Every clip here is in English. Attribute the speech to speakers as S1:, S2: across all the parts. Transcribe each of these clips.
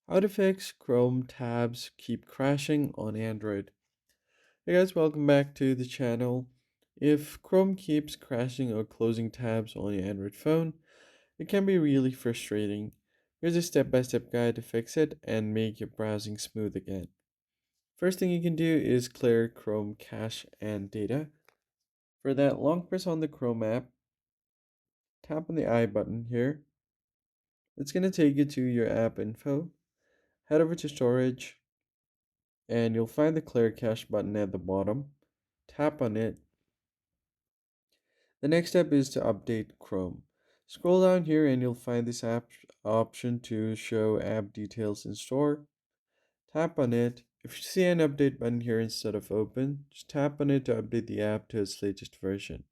S1: How to fix Chrome tabs keep crashing on Android. Hey guys, welcome back to the channel. If Chrome keeps crashing or closing tabs on your Android phone, it can be really frustrating. Here's a step-by-step guide to fix it and make your browsing smooth again. First thing you can do is clear Chrome cache and data. For that, long press on the Chrome app, tap on the I button here. It's going to take you to your app info. Head over to storage and you'll find the clear cache button at the bottom. Tap on it. The next step is to update Chrome. Scroll down here and you'll find this app option to show app details in store. Tap on it. If you see an update button here instead of open, just tap on it to update the app to its latest version.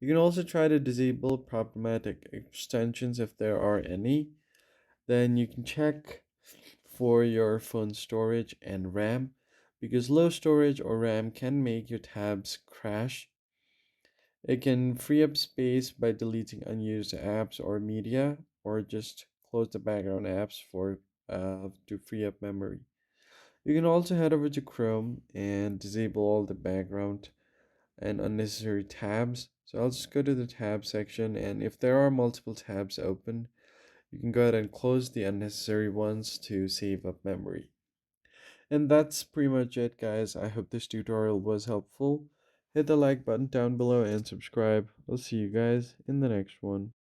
S1: You can also try to disable problematic extensions if there are any. Then you can check for your phone storage and RAM because low storage or RAM can make your tabs crash. It can free up space by deleting unused apps or media, or just close the background apps for to free up memory. You can also head over to Chrome and disable all the background and unnecessary tabs. So I'll just go to the tab section, and if there are multiple tabs open, you can go ahead and close the unnecessary ones to save up memory. And that's pretty much it, guys. I hope this tutorial was helpful. Hit the like button down below and subscribe. I'll see you guys in the next one.